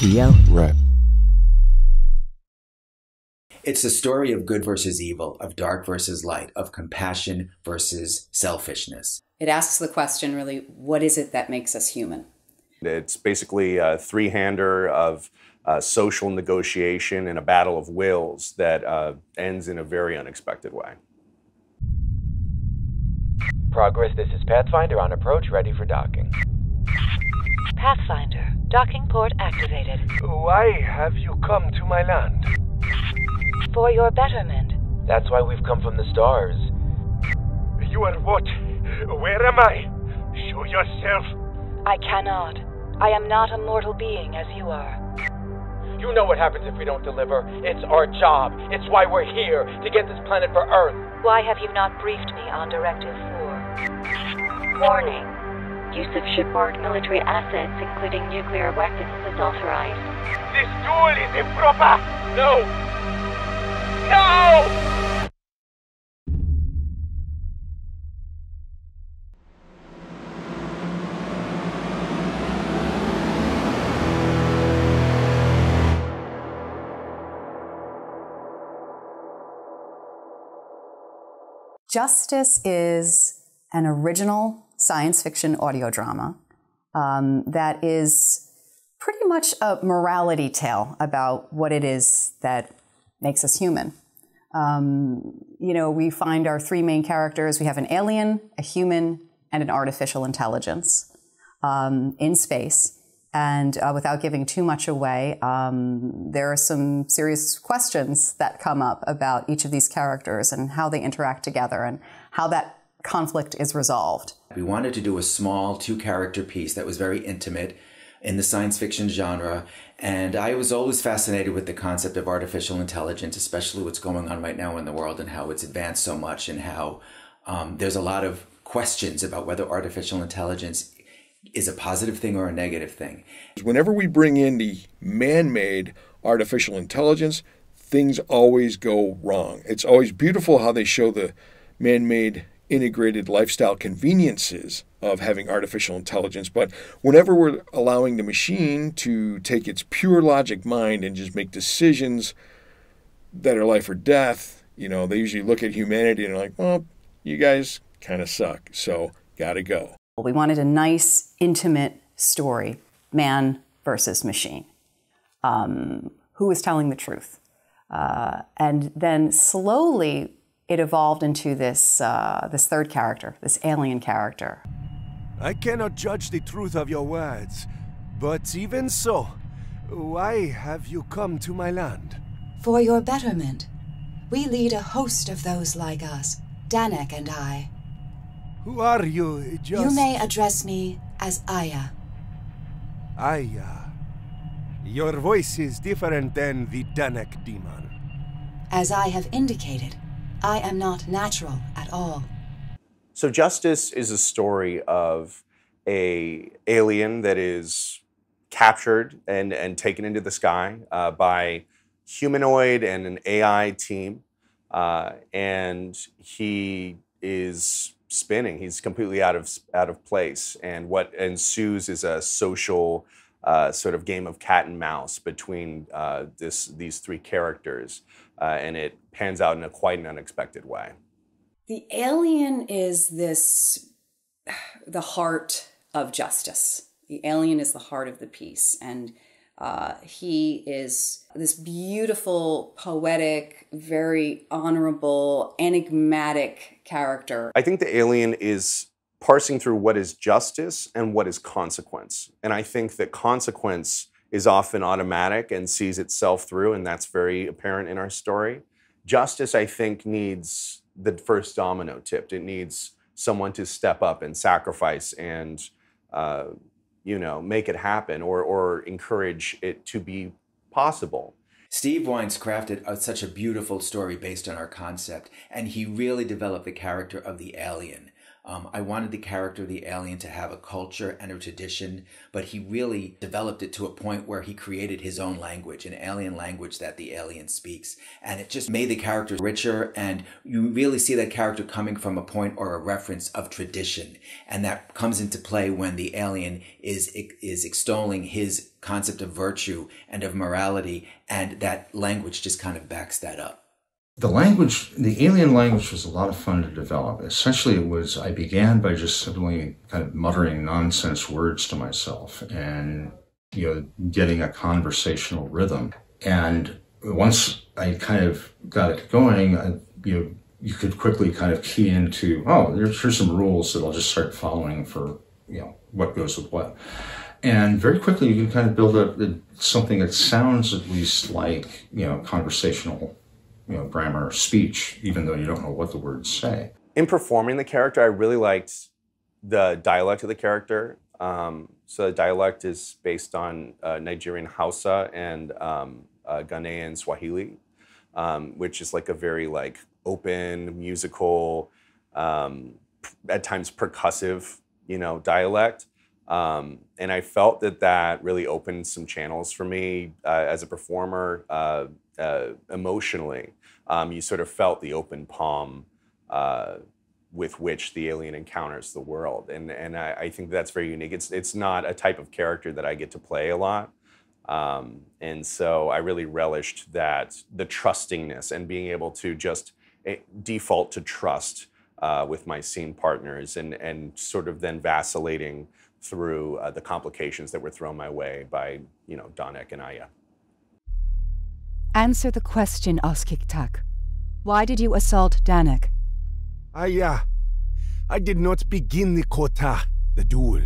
Leo. Right. It's the story of good versus evil, of dark versus light, of compassion versus selfishness. It asks the question, really, what is it that makes us human? It's basically a three-hander of social negotiation and a battle of wills that ends in a very unexpected way. Progress, this is Pathfinder on approach, ready for docking. Pathfinder, docking port activated. Why have you come to my land? For your betterment. That's why we've come from the stars. You are what? Where am I? Show yourself. I cannot. I am not a mortal being as you are. You know what happens if we don't deliver. It's our job. It's why we're here, to get this planet for Earth. Why have you not briefed me on Directive 4? Warning. Use of shipboard military assets, including nuclear weapons, is authorized. This duel is improper! No! No! Justice is an original science fiction audio drama that is pretty much a morality tale about what it is that makes us human. We find our three main characters. We have an alien, a human, and an artificial intelligence in space. And without giving too much away, there are some serious questions that come up about each of these characters and how they interact together and how that conflict is resolved. We wanted to do a small two-character piece that was very intimate in the science fiction genre. And I was always fascinated with the concept of artificial intelligence, especially what's going on right now in the world and how it's advanced so much and how there's a lot of questions about whether artificial intelligence is a positive thing or a negative thing. Whenever we bring in the man-made artificial intelligence, things always go wrong. It's always beautiful how they show the man-made integrated lifestyle conveniences of having artificial intelligence, but whenever we're allowing the machine to take its pure logic mind and just make decisions that are life or death, they usually look at humanity and are like, well, you guys kind of suck, so gotta go. We wanted a nice, intimate story, man versus machine. Who is telling the truth? And then slowly it evolved into this third character, this alien character. I cannot judge the truth of your words, but even so, why have you come to my land? For your betterment. We lead a host of those like us, Danek and I. Who are you, You may address me as Aya. Aya. Your voice is different than the Danek demon. As I have indicated, I am not natural at all. So Justice is a story of an alien that is captured and taken into the sky by humanoid and an AI team. And he is spinning. He's completely out of place. And what ensues is a social sort of game of cat and mouse between these three characters. And it pans out in quite an unexpected way. The alien is the heart of justice. The alien is the heart of the piece. And he is this beautiful, poetic, very honorable, enigmatic character. I think the alien is parsing through what is justice and what is consequence. And I think that consequence is often automatic and sees itself through, and that's very apparent in our story. Justice, I think, needs the first domino tipped. It needs someone to step up and sacrifice and make it happen or encourage it to be possible. Steve Wines crafted such a beautiful story based on our concept, and he really developed the character of the alien. I wanted the character of the alien to have a culture and a tradition, but he really developed it to a point where he created his own language, an alien language that the alien speaks. And it just made the character richer, and you really see that character coming from a point or a reference of tradition. And that comes into play when the alien is extolling his concept of virtue and of morality, and that language just kind of backs that up. The language, the alien language, was a lot of fun to develop. Essentially, I began by just simply kind of muttering nonsense words to myself and, getting a conversational rhythm. And once I kind of got it going, you could quickly kind of key into, here's some rules that I'll just start following for, what goes with what. And very quickly, you can kind of build up something that sounds at least like, conversational grammar, speech, even though you don't know what the words say. In performing the character, I really liked the dialect of the character. So the dialect is based on Nigerian Hausa and Ghanaian Swahili, which is like a very open, musical, at times percussive, dialect. And I felt that really opened some channels for me as a performer. Emotionally, you sort of felt the open palm with which the alien encounters the world, and I think that's very unique. It's not a type of character that I get to play a lot, and so I really relished that, the trustingness and being able to just default to trust with my scene partners, and sort of then vacillating through the complications that were thrown my way by Danek and Aya. Answer the question, Oskiktak. Why did you assault Danek? I did not begin the kota, the duel.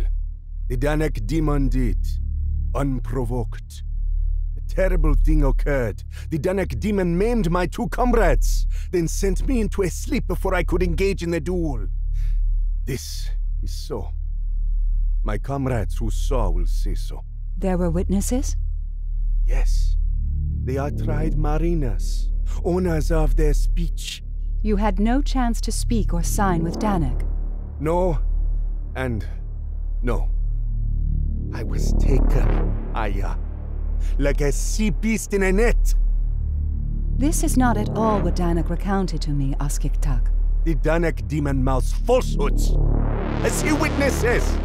The Danek demon did, unprovoked. A terrible thing occurred. The Danek demon maimed my 2 comrades, then sent me into a sleep before I could engage in the duel. This is so. My comrades who saw will say so. There were witnesses? Yes. They are tried marinas, owners of their speech. You had no chance to speak or sign with Danek. No, and no. I was taken, Aya, like a sea beast in a net. This is not at all what Danek recounted to me, Oskiktak. The Danek demon mouths falsehoods. I see witnesses.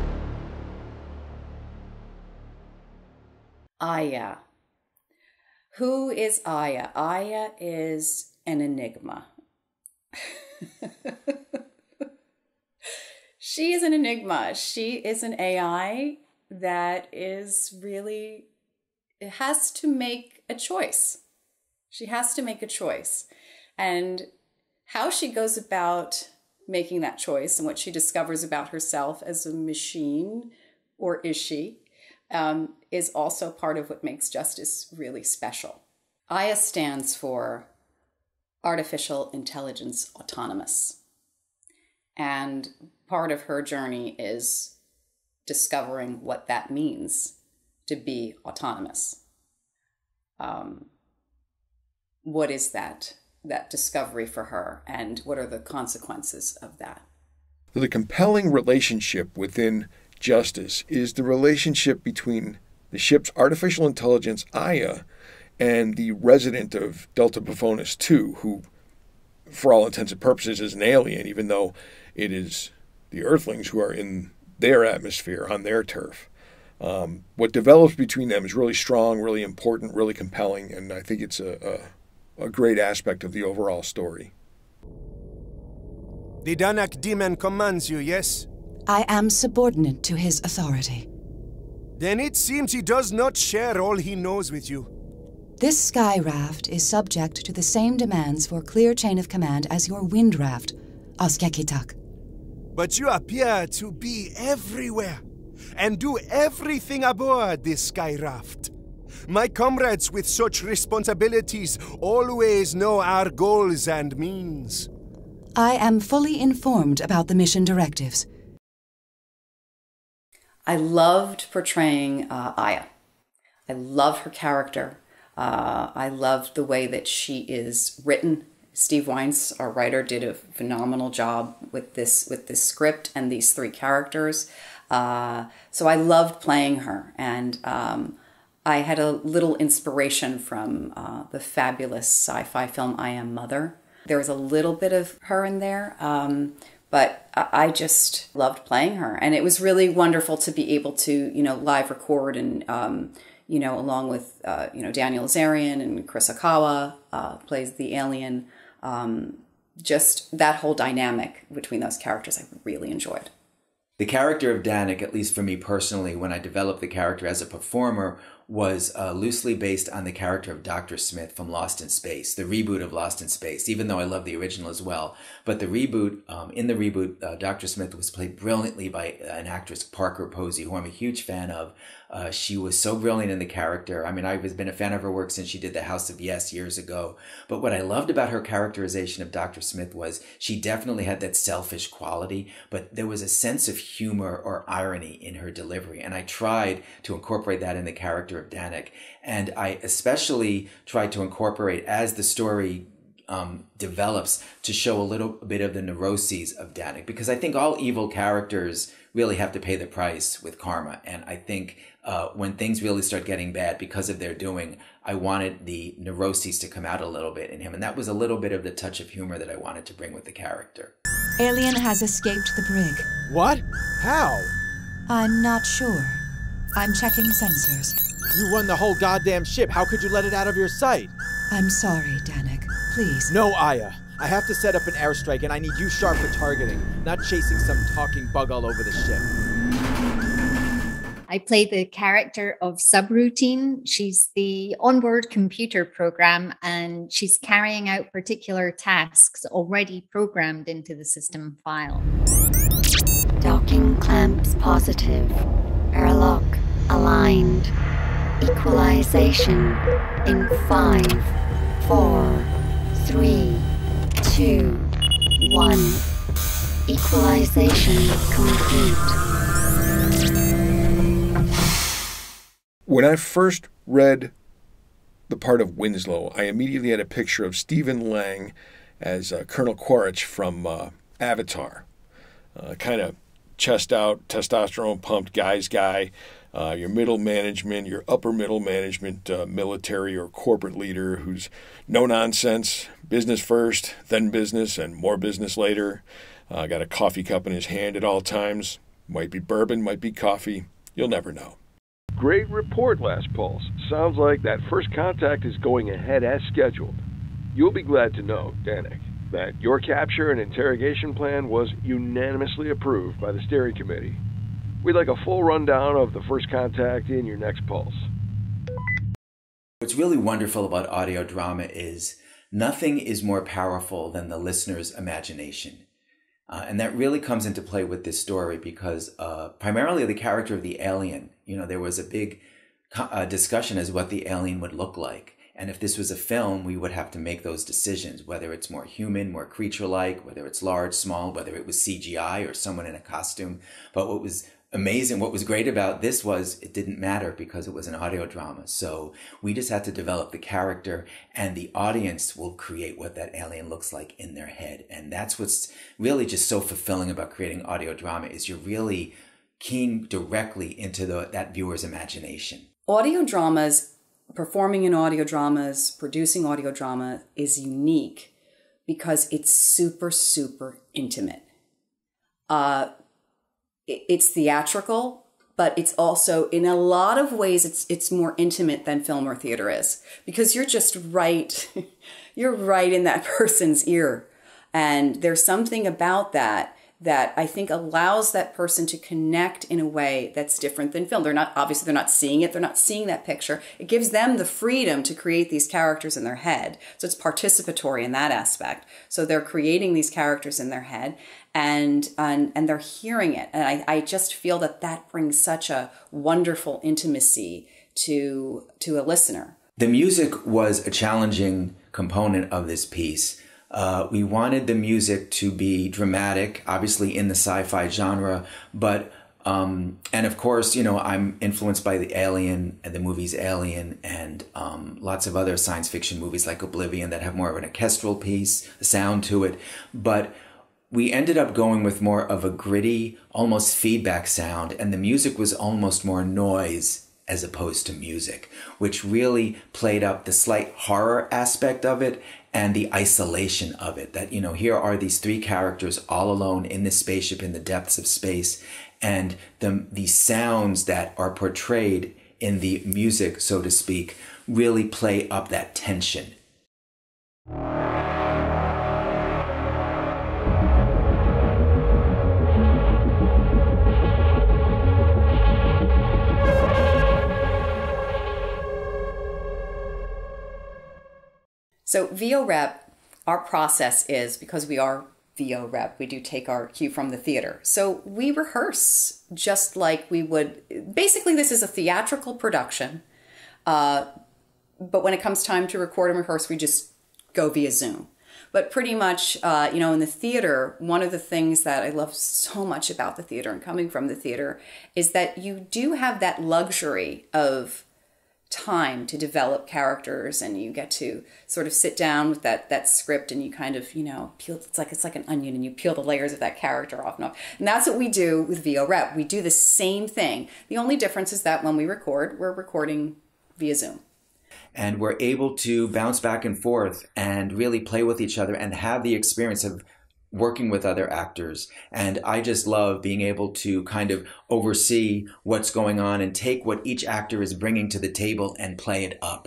Aya. Who is Aya? Aya is an enigma. She is an enigma. She is an AI that is really, it has to make a choice. She has to make a choice. And how she goes about making that choice and what she discovers about herself as a machine, or is she, is also part of what makes Justice really special. Aya stands for Artificial Intelligence Autonomous. And part of her journey is discovering what that means to be autonomous. What is that discovery for her, and what are the consequences of that? The compelling relationship within Justice is the relationship between the ship's artificial intelligence, Aya, and the resident of Delta Bavonis 2, who, for all intents and purposes, is an alien, even though it is the Earthlings who are in their atmosphere, on their turf. What develops between them is really strong, really important, really compelling, and I think it's a great aspect of the overall story. The Danek demon commands you, yes? I am subordinate to his authority. Then it seems he does not share all he knows with you. This sky raft is subject to the same demands for clear chain of command as your wind raft, Oskekitak. But you appear to be everywhere and do everything aboard this sky raft. My comrades with such responsibilities always know our goals and means. I am fully informed about the mission directives. I loved portraying Aya. I love her character. I loved the way that she is written Steve Weintz, our writer, did a phenomenal job with this script and these three characters. So I loved playing her, and I had a little inspiration from the fabulous sci-fi film I Am Mother. There was a little bit of her in there, but I just loved playing her, and it was really wonderful to be able to, live record and, along with, Daniel Azarian and Chris Akawa plays the alien. Just that whole dynamic between those characters I really enjoyed. The character of Danik, at least for me personally, when I developed the character as a performer, was loosely based on the character of Dr. Smith from Lost in Space, the reboot of Lost in Space, even though I love the original as well. But the reboot, in the reboot, Dr. Smith was played brilliantly by an actress, Parker Posey, who I'm a huge fan of. She was so brilliant in the character. I mean, I've been a fan of her work since she did The House of Yes years ago. But what I loved about her characterization of Dr. Smith was she definitely had that selfish quality, but there was a sense of humor or irony in her delivery. And I tried to incorporate that in the character of Danik. And I especially tried to incorporate, as the story develops, to show a little bit of the neuroses of Danik, because I think all evil characters really have to pay the price with karma. And I think when things really start getting bad because of their doing, I wanted the neuroses to come out a little bit in him. And that was a little bit of the touch of humor that I wanted to bring with the character. Alien has escaped the brig. What? How? I'm not sure. I'm checking sensors. You run the whole goddamn ship. How could you let it out of your sight? I'm sorry, Danik. Please. No, Aya. I have to set up an airstrike, and I need you sharp for targeting, not chasing some talking bug all over the ship. I play the character of Subroutine. She's the onboard computer program, and she's carrying out particular tasks already programmed into the system file. Docking clamps positive. Airlock aligned. Equalization in 5, 4, 3, 2, 1. Equalization complete. When I first read the part of Winslow, I immediately had a picture of Stephen Lang as Colonel Quaritch from Avatar. Kind of chest out, testosterone pumped guy's guy. Your middle management, your upper middle management, military or corporate leader who's no nonsense, business first, then business, and more business later. Got a coffee cup in his hand at all times. Might be bourbon, might be coffee. You'll never know. Great report, Last Pulse. Sounds like that first contact is going ahead as scheduled. You'll be glad to know, Danik, that your capture and interrogation plan was unanimously approved by the steering committee. We'd like a full rundown of the first contact in your next pulse. What's really wonderful about audio drama is nothing is more powerful than the listener's imagination. And that really comes into play with this story because primarily the character of the alien, there was a big discussion as what the alien would look like. And if this was a film, we would have to make those decisions, whether it's more human, more creature-like, whether it's large, small, whether it was CGI or someone in a costume. But what was amazing, what was great about this was it didn't matter because it was an audio drama. So we just had to develop the character, and the audience will create what that alien looks like in their head. And that's what's really just so fulfilling about creating audio drama, is you're really keying directly into that viewer's imagination. Audio dramas, performing in audio dramas, producing audio drama is unique because it's super, super intimate. It's theatrical, but it's also, in a lot of ways, it's more intimate than film or theater is, because you're just right, you're right in that person's ear. And there's something about that I think allows that person to connect in a way that's different than film. They're not seeing it. They're not seeing that picture. It gives them the freedom to create these characters in their head. So it's participatory in that aspect. So they're creating these characters in their head and they're hearing it. And I just feel that brings such a wonderful intimacy to a listener. The music was a challenging component of this piece. We wanted the music to be dramatic, obviously in the sci-fi genre, but And of course, I'm influenced by the Alien and the movies Alien and lots of other science fiction movies like Oblivion that have more of an orchestral piece, a sound to it. But we ended up going with more of a gritty, almost feedback sound, and the music was almost more noise as opposed to music, which really played up the slight horror aspect of it and the isolation of it. That, here are these three characters all alone in this spaceship in the depths of space, and the sounds that are portrayed in the music, so to speak, really play up that tension. So VO Rep, our process is, because we are VO Rep, we do take our cue from the theater. So we rehearse just like we would. Basically, this is a theatrical production. But when it comes time to record and rehearse, we just go via Zoom. But pretty much, in the theater, one of the things that I love so much about the theater and coming from the theater is that you do have that luxury of time to develop characters, and you get to sort of sit down with that script, and you kind of peel. It's like an onion, and you peel the layers of that character off and off. And that's what we do with VO Rep. We do the same thing. The only difference is that when we record, we're recording via Zoom. And we're able to bounce back and forth and really play with each other and have the experience of working with other actors. And I just love being able to kind of oversee what's going on and take what each actor is bringing to the table and play it up.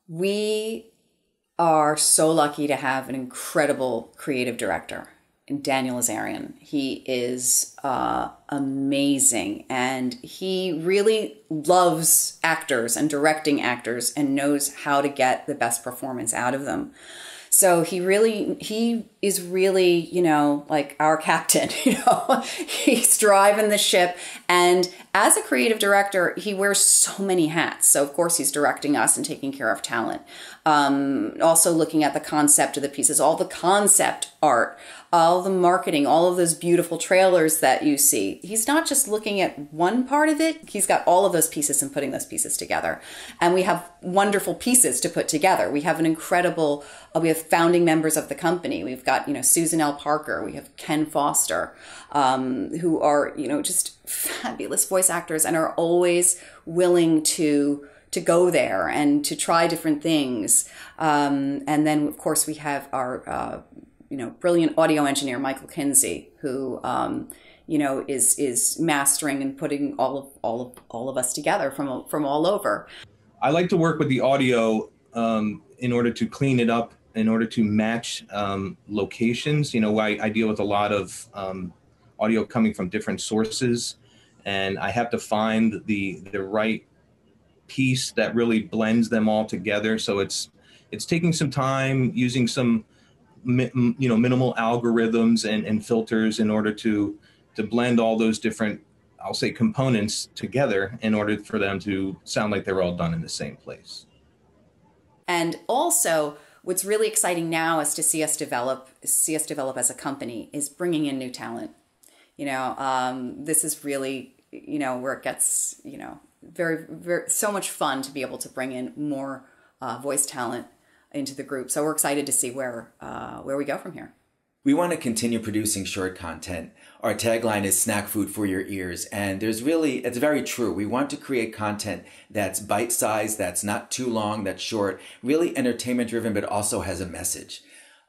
We are so lucky to have an incredible creative director, Daniel Azarian. He is amazing, and he really loves actors and directing actors and knows how to get the best performance out of them. So he is really, like our captain, he's driving the ship. And as a creative director, he wears so many hats. So of course he's directing us and taking care of talent. Also looking at the concept of the pieces, all the concept art, all the marketing, all of those beautiful trailers that you see. He's not just looking at one part of it. He's got all of those pieces and putting those pieces together. And we have wonderful pieces to put together. We have we have founding members of the company. We've got, Susan L. Parker. We have Ken Foster, who are, just fabulous voice actors and are always willing to go there and to try different things. And then, of course, we have our brilliant audio engineer, Michael Kinsey, who, is mastering and putting all of us together from all over. I like to work with the audio in order to clean it up, in order to match locations. I deal with a lot of audio coming from different sources, and I have to find the right piece that really blends them all together. So it's taking some time, using some minimal algorithms and filters in order to blend all those different, I'll say, components together in order for them to sound like they're all done in the same place. And also, what's really exciting now is to see us develop as a company, is bringing in new talent. This is really, where it gets, very, very, so much fun to be able to bring in more voice talent into the group. So we're excited to see where we go from here. We want to continue producing short content. Our tagline is snack food for your ears. And it's very true. We want to create content that's bite-sized, that's not too long, that's short, really entertainment driven, but also has a message.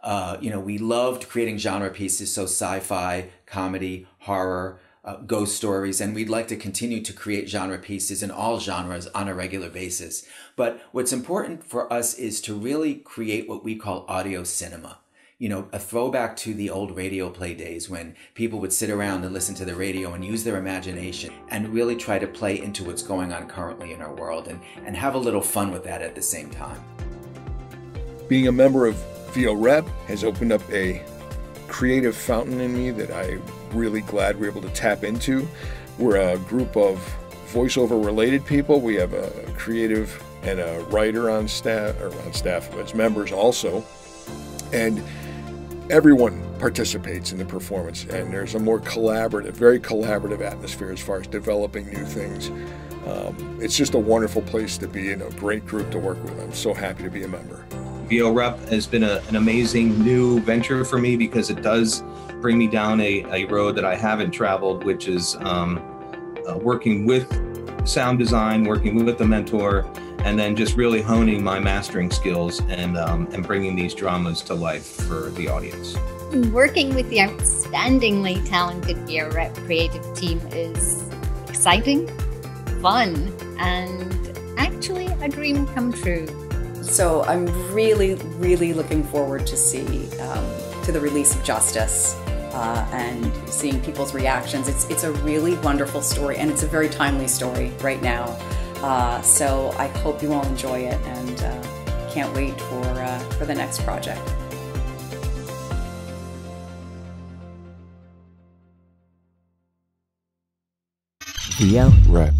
We loved creating genre pieces. So sci-fi, comedy, horror, ghost stories, and we'd like to continue to create genre pieces in all genres on a regular basis. But what's important for us is to really create what we call audio cinema. A throwback to the old radio play days when people would sit around and listen to the radio and use their imagination and really try to play into what's going on currently in our world and have a little fun with that at the same time. Being a member of VO Rep has opened up a creative fountain in me that I'm really glad we're able to tap into. We're a group of voiceover related people. We have a creative and a writer on staff as members also. And everyone participates in the performance, and there's a more collaborative, very collaborative atmosphere as far as developing new things. It's just a wonderful place to be and a great group to work with. I'm so happy to be a member. VO Rep has been an amazing new venture for me because it does bring me down a road that I haven't traveled, which is working with sound design, working with a mentor, and then just really honing my mastering skills and bringing these dramas to life for the audience. Working with the outstandingly talented VO Rep creative team is exciting, fun, and actually a dream come true. So I'm really, really looking forward to to the release of Justice and seeing people's reactions. It's a really wonderful story, and it's a very timely story right now. So I hope you all enjoy it, and can't wait for the next project. VO Rep.